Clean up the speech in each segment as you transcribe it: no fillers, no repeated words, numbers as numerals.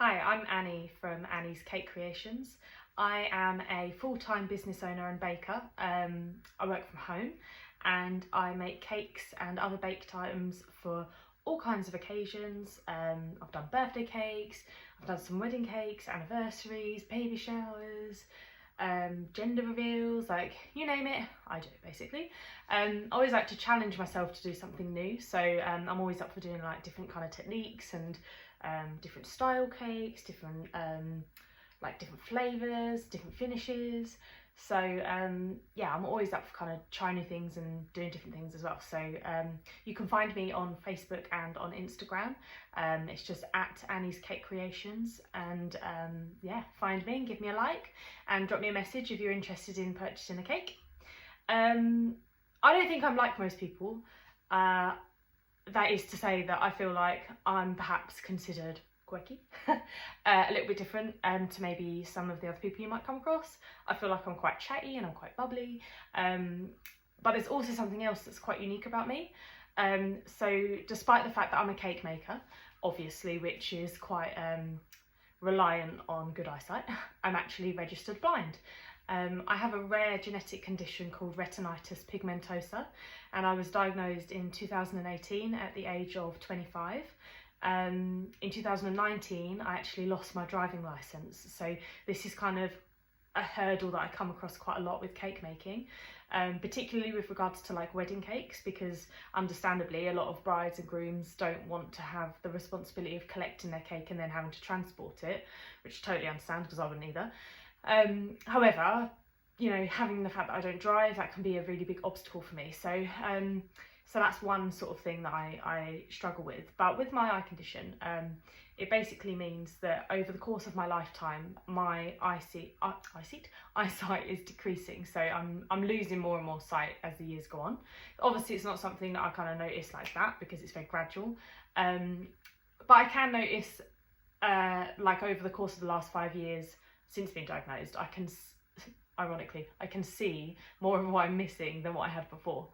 Hi, I'm Annie from Annie's Cake Creations. I am a full-time business owner and baker. I work from home and I make cakes and other baked items for all kinds of occasions. I've done birthday cakes, I've done some wedding cakes, anniversaries, baby showers, gender reveals, like you name it, I do basically. I always like to challenge myself to do something new, so I'm always up for doing like different kind of techniques and different style cakes, different different flavours, different finishes. So yeah, I'm always up for kind of trying new things and doing different things as well. So you can find me on Facebook and on Instagram. It's just at Annie's Cake Creations, and yeah, find me and give me a like and drop me a message if you're interested in purchasing a cake. I don't think I'm like most people. That is to say that I feel like I'm perhaps considered quirky, a little bit different to maybe some of the other people you might come across. I feel like I'm quite chatty and I'm quite bubbly, but there's also something else that's quite unique about me. So despite the fact that I'm a cake maker, obviously, which is quite reliant on good eyesight, I'm actually registered blind. I have a rare genetic condition called Retinitis Pigmentosa, and I was diagnosed in 2018 at the age of 25. In 2019, I actually lost my driving licence, so this is kind of a hurdle that I come across quite a lot with cake making, particularly with regards to like wedding cakes, because understandably a lot of brides and grooms don't want to have the responsibility of collecting their cake and then having to transport it, which I totally understand because I wouldn't either. However, you know, having the fact that I don't drive, that can be a really big obstacle for me. So so that's one sort of thing that I struggle with. But with my eye condition, it basically means that over the course of my lifetime, my eyesight is decreasing. So I'm losing more and more sight as the years go on. Obviously, it's not something that I kind of notice like that because it's very gradual. But I can notice, like over the course of the last 5 years since being diagnosed, ironically, I can see more of what I'm missing than what I had before.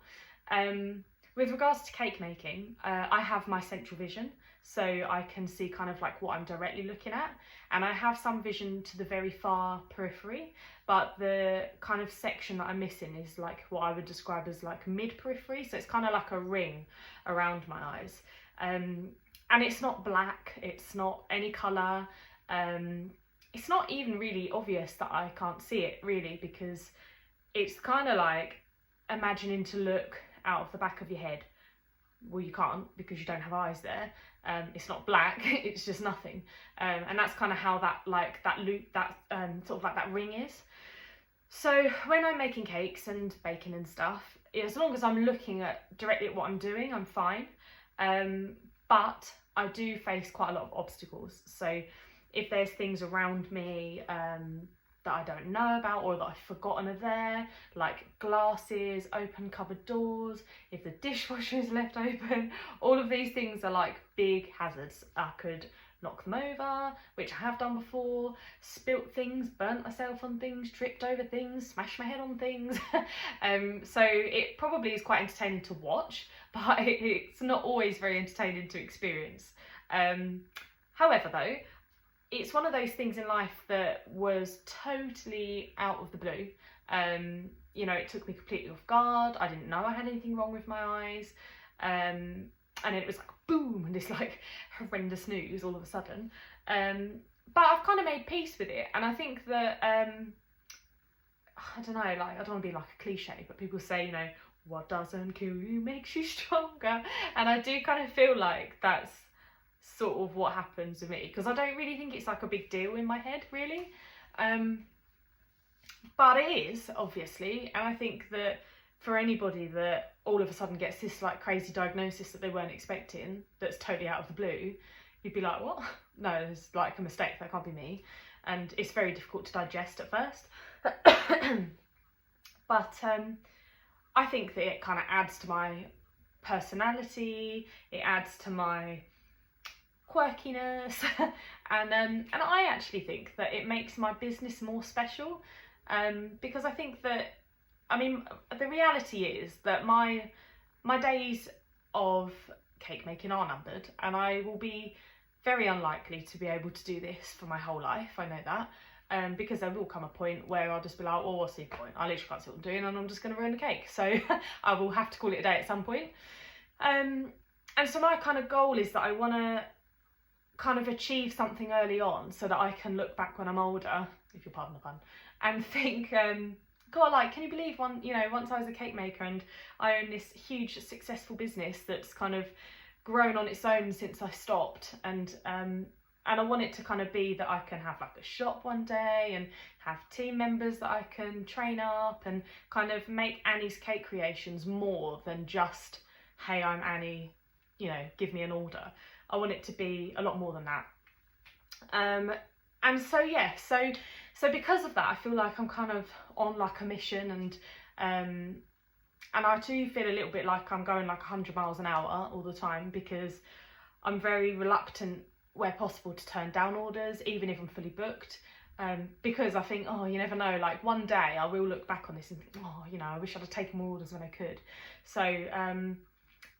With regards to cake making, I have my central vision, so I can see kind of like what I'm directly looking at, and I have some vision to the very far periphery, but the kind of section that I'm missing is like what I would describe as like mid-periphery, so it's kind of like a ring around my eyes. And it's not black, it's not any colour, it's not even really obvious that I can't see it really, because it's kind of like imagining to look out of the back of your head. Well, you can't because you don't have eyes there. It's not black, it's just nothing. And that's kind of how that loop, that sort of like that ring is. So when I'm making cakes and baking and stuff, as long as I'm looking directly at what I'm doing, I'm fine. But I do face quite a lot of obstacles. So if there's things around me that I don't know about or that I've forgotten are there, like glasses, open cupboard doors, if the dishwasher is left open, all of these things are like big hazards. I could knock them over, which I have done before, spilt things, burnt myself on things, tripped over things, smashed my head on things. So it probably is quite entertaining to watch, but it's not always very entertaining to experience. However though, it's one of those things in life that was totally out of the blue. You know, it took me completely off guard. I didn't know I had anything wrong with my eyes. And it was like boom, and this like horrendous news all of a sudden. But I've kind of made peace with it. And I think that, I don't know, like I don't want to be like a cliche, but people say, you know, what doesn't kill you makes you stronger. And I do kind of feel like that's sort of what happens with me, because I don't really think it's like a big deal in my head really, but it is obviously. And I think that for anybody that all of a sudden gets this like crazy diagnosis that they weren't expecting, that's totally out of the blue, you'd be like, what? No, it's like a mistake, that can't be me. And it's very difficult to digest at first. But I think that it kind of adds to my personality, it adds to my quirkiness, and I actually think that it makes my business more special, because I think that, I mean, the reality is that my days of cake making are numbered, and I will be very unlikely to be able to do this for my whole life, I know that, because there will come a point where I'll just be like, well, what's the point? I literally can't see what I'm doing and I'm just going to ruin the cake. So I will have to call it a day at some point. And so my kind of goal is that I want to kind of achieve something early on so that I can look back when I'm older, if you'll pardon the pun, and think, God, like, can you believe once I was a cake maker and I own this huge successful business that's kind of grown on its own since I stopped, and I want it to kind of be that I can have like a shop one day and have team members that I can train up and kind of make Annie's Cake Creations more than just, hey, I'm Annie, give me an order. I want it to be a lot more than that. And so, yeah, so because of that, I feel like I'm kind of on like a mission, and I do feel a little bit like I'm going like 100 miles an hour all the time, because I'm very reluctant where possible to turn down orders, even if I'm fully booked, because I think, oh, you never know, like one day I will look back on this and think, oh, I wish I'd have taken more orders when I could. So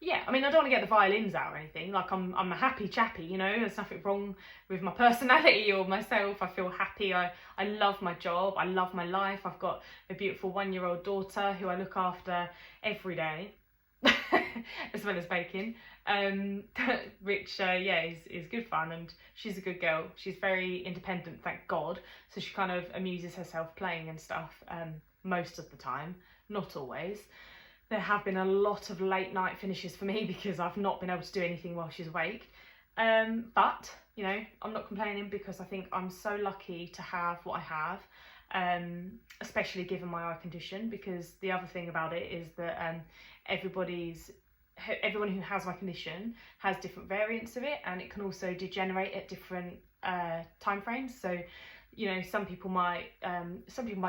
yeah, I mean, I don't want to get the violins out or anything. Like, I'm a happy chappy, there's nothing wrong with my personality or myself. I feel happy. I love my job. I love my life. I've got a beautiful 1-year-old daughter who I look after every day, as well as baking, which, yeah, is good fun. And she's a good girl. She's very independent, thank God. So she kind of amuses herself playing and stuff most of the time, not always. There have been a lot of late night finishes for me because I've not been able to do anything while she's awake. But, I'm not complaining, because I think I'm so lucky to have what I have, especially given my eye condition, because the other thing about it is that everyone who has my condition has different variants of it, and it can also degenerate at different time frames. So, some people might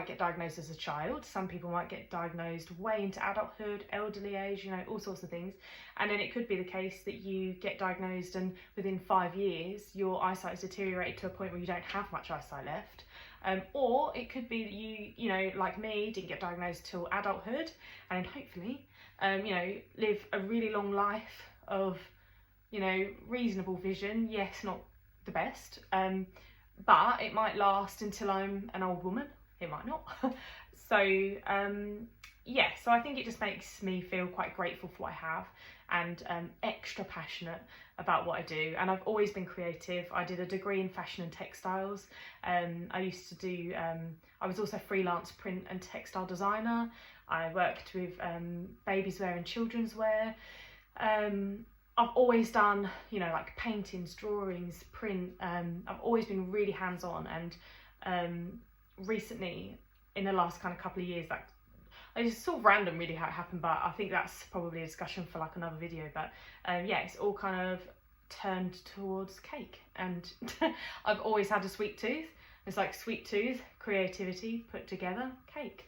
get diagnosed as a child, some people might get diagnosed way into adulthood, elderly age, all sorts of things. And then it could be the case that you get diagnosed and within 5 years your eyesight has deteriorated to a point where you don't have much eyesight left. Or it could be that you like me, didn't get diagnosed till adulthood, and then hopefully, live a really long life of, reasonable vision. Yes, not the best, but it might last until I'm an old woman. It might not. So, yeah, so I think it just makes me feel quite grateful for what I have, and extra passionate about what I do. And I've always been creative. I did a degree in fashion and textiles. I used to do, I was also freelance print and textile designer. I worked with babies wear and children's wear. I've always done, like paintings, drawings, print. I've always been really hands-on, and recently, in the last kind of couple of years, like, it's sort of random really how it happened, but I think that's probably a discussion for like another video. But yeah, it's all kind of turned towards cake, and I've always had a sweet tooth. It's like sweet tooth, creativity put together, cake.